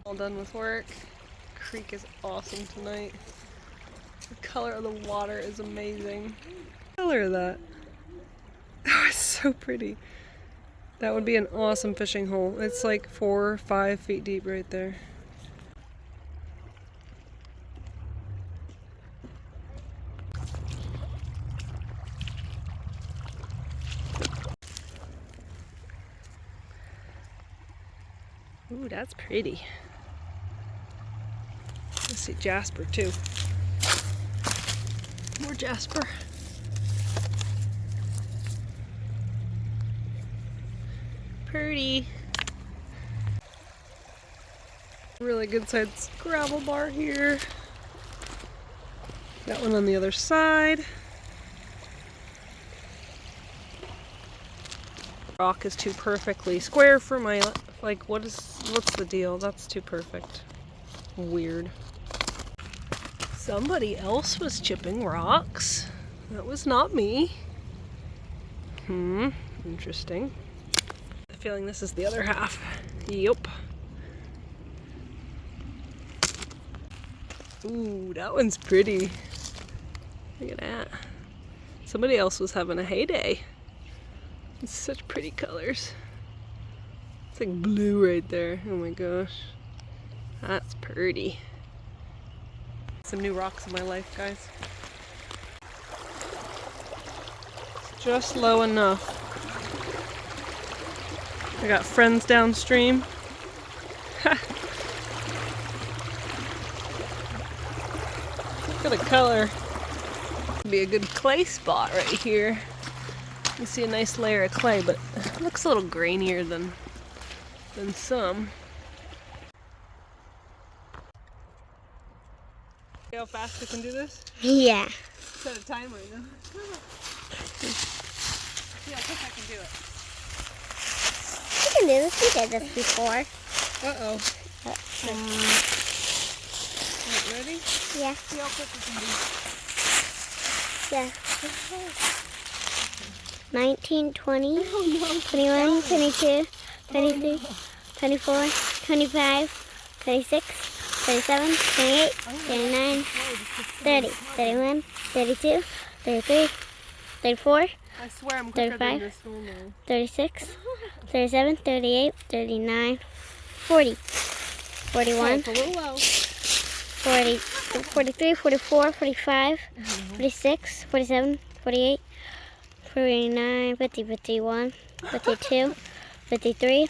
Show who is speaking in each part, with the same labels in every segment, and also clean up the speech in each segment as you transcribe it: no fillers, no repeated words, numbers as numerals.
Speaker 1: All done with work. Creek is awesome tonight. The color of the water is amazing. The color of that. Oh, it's so pretty. That would be an awesome fishing hole. It's like 4 or 5 feet deep right there. Ooh, that's pretty. Let's see jasper too. More jasper. Pretty. Really good sized gravel bar here. Got one on the other side. Rock is too perfectly square for my, like, what's the deal? That's too perfect. Weird. Somebody else was chipping rocks. That was not me. Interesting. I have a feeling this is the other half. Yup. Ooh, that one's pretty. Look at that. Somebody else was having a heyday. It's such pretty colors. It's like blue right there. Oh my gosh. That's pretty. Some new rocks in my life, guys. It's just low enough. I got friends downstream. Look at the color. Be a good clay spot right here. You see a nice layer of clay, but it looks a little grainier than some. See how fast we can do this?
Speaker 2: Yeah.
Speaker 1: Set a timer, you know? See how quick I can do it.
Speaker 2: We can do this. We did this before.
Speaker 1: Uh-oh. Ready?
Speaker 2: Yeah.
Speaker 1: See how quick we can do it.
Speaker 2: Yeah. 19, 20, 21, 22, 23, 24, 25, 36, 37, 28, 39, 30, 31, 32, 33, 34,
Speaker 1: I swear I'm quicker than this normally.
Speaker 2: 36, 37, 38, 39, 40, 41,
Speaker 1: It's a little low.
Speaker 2: 40, 43, 44, 45, 46, 47, 48, 49, 50, 51, 52, 53,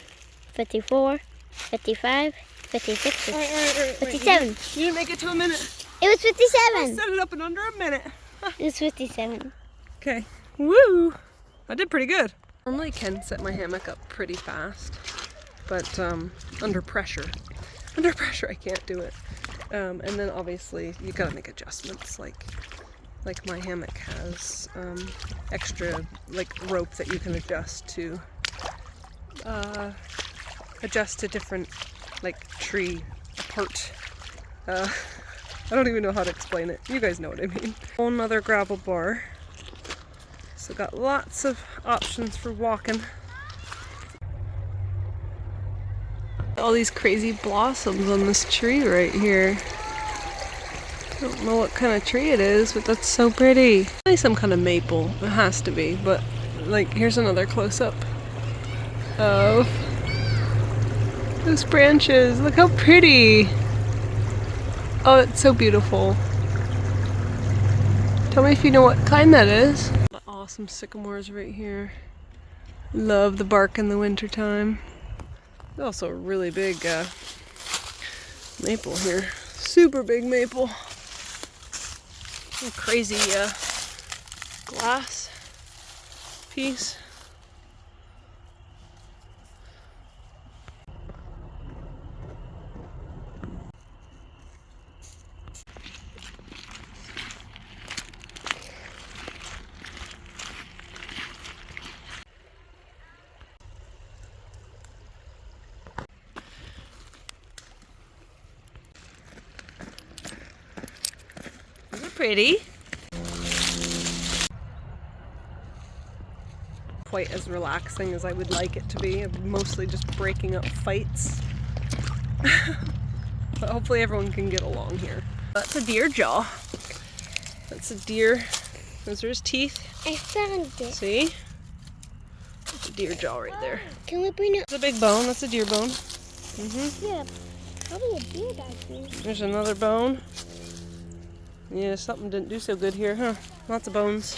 Speaker 2: 54, 55, 56,
Speaker 1: All right,
Speaker 2: 57.
Speaker 1: You didn't make it to a minute.
Speaker 2: It was
Speaker 1: I
Speaker 2: 57.
Speaker 1: set it up in under a minute.
Speaker 2: It was 57.
Speaker 1: Okay. Woo! I did pretty good. Normally can set my hammock up pretty fast, but under pressure I can't do it. And then obviously you gotta make adjustments, like my hammock has extra like rope that you can adjust to different like tree part. I don't even know how to explain it. You guys know what I mean. Whole nother gravel bar. So got lots of options for walking. All these crazy blossoms on this tree right here. I don't know what kind of tree it is, but that's so pretty. Probably some kind of maple. It has to be, but like here's another close-up of those branches. Look how pretty. Oh, it's so beautiful. Tell me if you know what kind that is. Awesome sycamores right here. Love the bark in the wintertime. There's also a really big maple here. Super big maple. Crazy glass piece. Pretty. Quite as relaxing as I would like it to be. I'm mostly just breaking up fights. But hopefully everyone can get along here. That's a deer jaw. That's a deer. Those are his teeth.
Speaker 2: I found it.
Speaker 1: See? That's a deer jaw right there.
Speaker 2: Can we bring it?
Speaker 1: That's a big bone. That's a deer bone.
Speaker 2: Yeah, probably a deer died.
Speaker 1: There's another bone. Yeah, something didn't do so good here, huh? Lots of bones.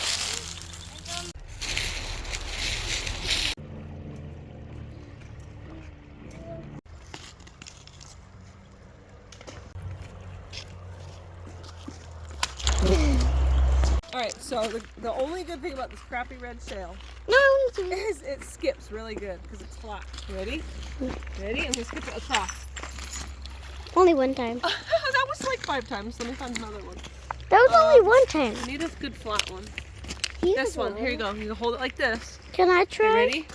Speaker 1: Alright, so the only good thing about this crappy red shale is it skips really good because it's flat. Ready? Ready? I'm going to skip it across.
Speaker 2: Only one time.
Speaker 1: That was like 5 times. Let me find another one.
Speaker 2: That was only one time.
Speaker 1: I need a good flat one. This one. Here you go. You can hold it like this.
Speaker 2: Can I try?
Speaker 1: You ready?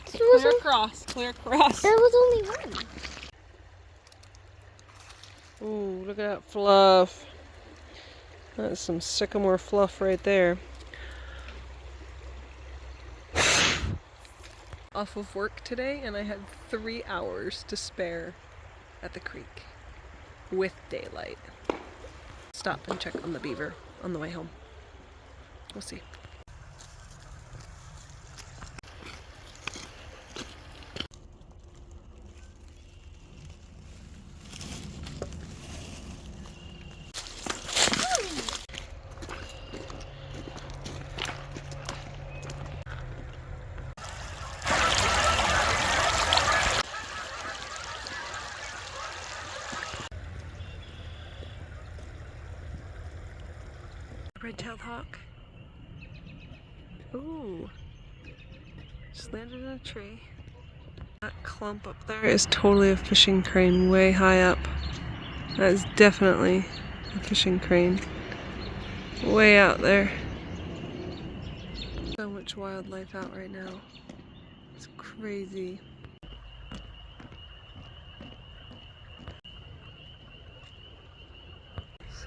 Speaker 1: Clear across. Clear across.
Speaker 2: That was only one.
Speaker 1: Ooh, look at that fluff. That's some sycamore fluff right there. Off of work today, and I had 3 hours to spare at the creek with daylight. Stop and check on the beaver on the way home. We'll see. Red-tailed hawk. Ooh. Just landed in a tree. That clump up there is totally a fishing crane way high up. That is definitely a fishing crane. Way out there. So much wildlife out right now. It's crazy.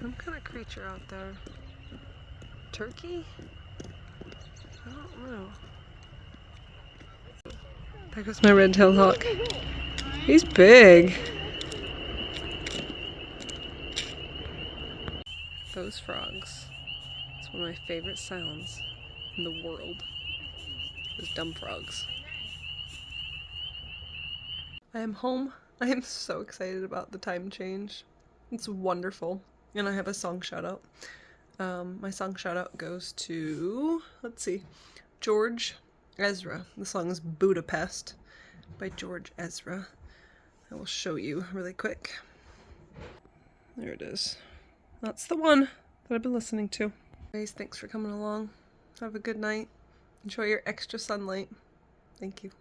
Speaker 1: Some kind of creature out there. Turkey? I don't know. There goes my red-tailed hawk. He's big. Those frogs. It's one of my favorite sounds in the world. Those dumb frogs. I am home. I am so excited about the time change. It's wonderful. And I have a song shout out. My song shout out goes to, let's see, George Ezra. The song is Budapest by George Ezra. I will show you really quick. There it is. That's the one that I've been listening to. Guys, thanks for coming along. Have a good night. Enjoy your extra sunlight. Thank you.